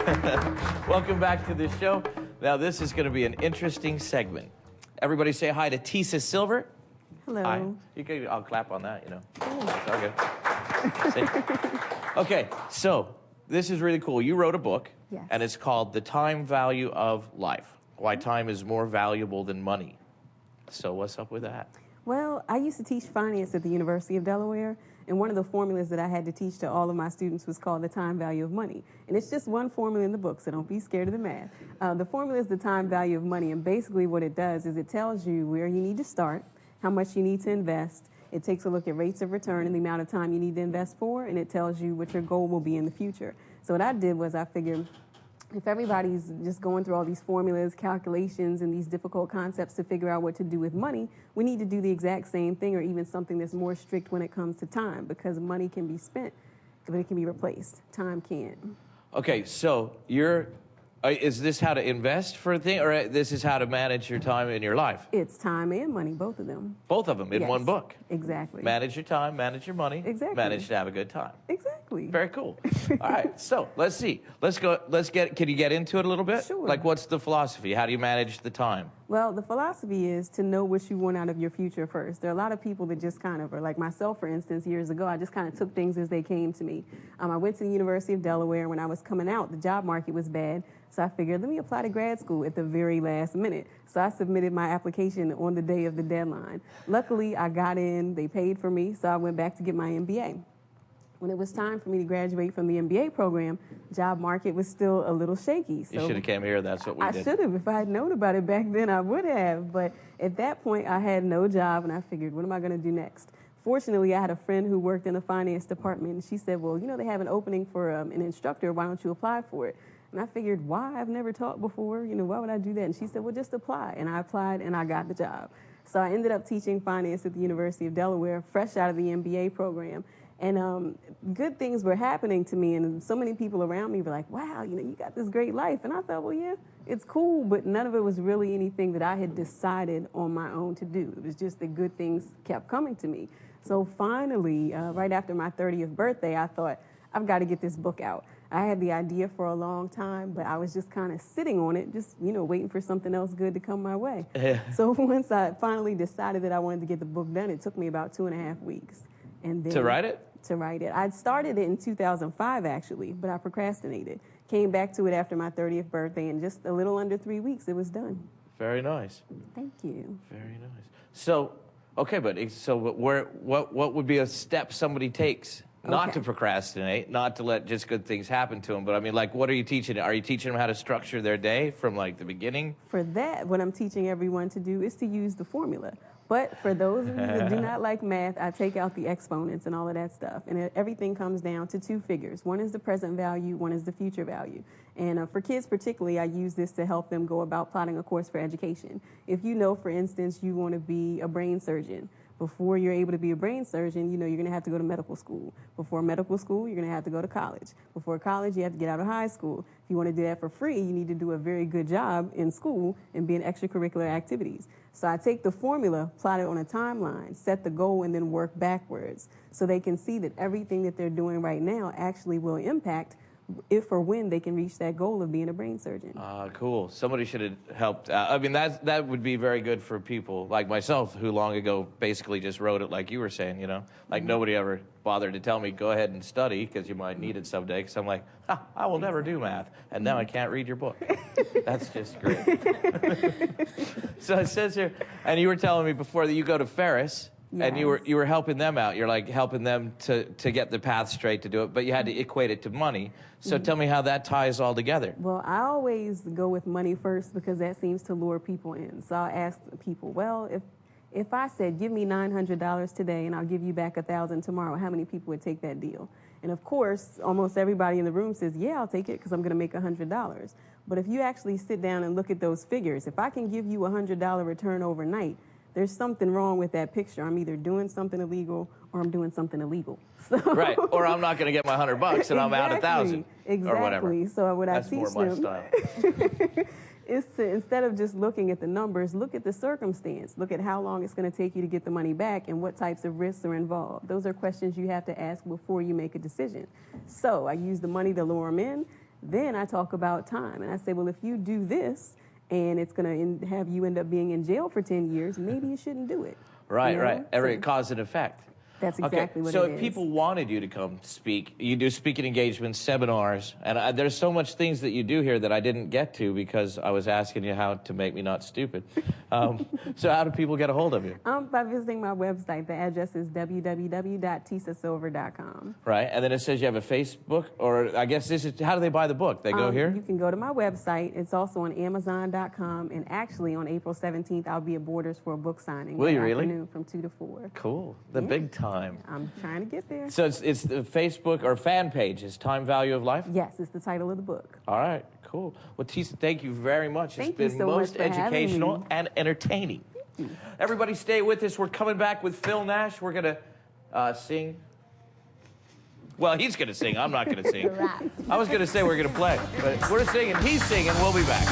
Welcome back to the show. Now, this is going to be an interesting segment. Everybody say hi to Tisa Silver. Hello. Hi. I'll clap on that, you know. It's all good. Okay, so this is really cool. You wrote a book, Yes. and it's called The Time Value of Life, Why Time is More Valuable Than Money. So what's up with that? Well, I used to teach finance at the University of Delaware, and one of the formulas that I had to teach to all of my students was called the time value of money. And it's just one formula in the book, so don't be scared of the math. The formula is the time value of money, and basically what it does is it tells you where you need to start, how much you need to invest. It takes a look at rates of return and the amount of time you need to invest for, and it tells you what your goal will be in the future. So what I did was I figured if everybody's just going through all these formulas, calculations, and these difficult concepts to figure out what to do with money, we need to do the exact same thing, or even something that's more strict when it comes to time, because money can be spent, but it can be replaced. Time can't. Okay, so is this how to invest for a thing, or this is how to manage your time in your life? It's time and money, both of them. Both of them in Yes, One book. Exactly. Manage your time, manage your money. Exactly. Manage to have a good time. Exactly. Very cool. All right, so let's see. Can you get into it a little bit? Sure. Like, what's the philosophy? How do you manage the time? Well, the philosophy is to know what you want out of your future first. There are a lot of people that just kind of are like myself, for instance, years ago. I just kind of took things as they came to me. I went to the University of Delaware. When I was coming out, the job market was bad. So I figured, let me apply to grad school at the very last minute. So I submitted my application on the day of the deadline. Luckily, I got in. They paid for me, so I went back to get my MBA. When it was time for me to graduate from the MBA program, job market was still a little shaky. So You should have came here. That's what we did. I should have. If I had known about it back then, I would have. But at that point, I had no job, and I figured, what am I going to do next? Fortunately, I had a friend who worked in the finance department, and she said, well, you know, they have an opening for an instructor. Why don't you apply for it? And I figured, why? I've never taught before. You know, why would I do that? And she said, well, just apply. And I applied, and I got the job. So I ended up teaching finance at the University of Delaware, fresh out of the MBA program. And good things were happening to me, and so many people around me were like, wow, you know, you got this great life. And I thought, well, yeah, it's cool, but none of it was really anything that I had decided on my own to do. It was just that good things kept coming to me. So finally, right after my 30th birthday, I thought, I've got to get this book out. I had the idea for a long time, but I was just kind of sitting on it, just, you know, waiting for something else good to come my way. Yeah. So once I finally decided that I wanted to get the book done, it took me about 2.5 weeks. And then To write it? To write it. I'd started it in 2005, actually, but I procrastinated. Came back to it after my 30th birthday, and just a little under 3 weeks, it was done. Very nice. Thank you. Very nice. So, okay, but so what would be a step somebody takes? Not to procrastinate, not to let just good things happen to them, but I mean, like, what are you teaching? Are you teaching them how to structure their day from, like, the beginning? For that, what I'm teaching everyone to do is to use the formula. But for those of you that do not like math, I take out the exponents and all of that stuff. And everything comes down to two figures. One is the present value, one is the future value. And for kids particularly, I use this to help them go about plotting a course for education. If you know, for instance, you want to be a brain surgeon, before you're able to be a brain surgeon, you know, you're going to have to go to medical school. Before medical school, you're going to have to go to college. Before college, you have to get out of high school. If you want to do that for free, you need to do a very good job in school and be in extracurricular activities. So I take the formula, plot it on a timeline, set the goal, and then work backwards so they can see that everything that they're doing right now actually will impact if or when they can reach that goal of being a brain surgeon. Cool. Somebody should have helped. I mean, that would be very good for people like myself who long ago basically just wrote it like you were saying, you know? Like nobody ever bothered to tell me, go ahead and study because you might need it someday. Because I'm like, I will never do math. And now I can't read your book. That's just great. So it says here, and you were telling me before that you go to Ferris. Yes. And you were helping them out. You're like helping them to get the path straight to do it, but you had to equate it to money. So tell me how that ties all together. Well, I always go with money first because that seems to lure people in. So I'll ask people, well, if I said, give me $900 today and I'll give you back $1,000 tomorrow, how many people would take that deal? And of course, almost everybody in the room says, yeah, I'll take it because I'm going to make $100. But if you actually sit down and look at those figures, if I can give you a $100 return overnight, there's something wrong with that picture. I'm either doing something illegal or I'm doing something illegal. So right, or I'm not going to get my $100 and I'm out $1,000 or whatever. So what That's I teach more my them style. is to, instead of just looking at the numbers, look at the circumstance. Look at how long it's going to take you to get the money back and what types of risks are involved. Those are questions you have to ask before you make a decision. So I use the money to lure them in. Then I talk about time, and I say, well, if you do this and it's going to have you end up being in jail for 10 years, maybe you shouldn't do it. Right, you know? right. Every So cause and effect. that's exactly what so it if is. people wanted you to come speak, you do speaking engagements, seminars, and there's so much things that you do here that I didn't get to because I was asking you how to make me not stupid. So how do people get a hold of you? By visiting my website. The address is www.tisasilver.com. Right, and then it says you have a Facebook, or I guess this is, how do they buy the book? They go here? You can go to my website. It's also on Amazon.com, and actually on April 17th, I'll be at Borders for a book signing. Will you that really? afternoon from 2 to 4. Cool, the big time. I'm trying to get there. So it's the Facebook or fan page is Time Value of Life? Yes, it's the title of the book. All right, cool. Well, Tisa, thank you very much. Thank you It's been so much most for having educational me. and entertaining. Everybody stay with us. We're coming back with Phil Nash. We're going to sing. Well, he's going to sing. I'm not going to sing. I was going to say we're going to play, but we're singing. He's singing. We'll be back.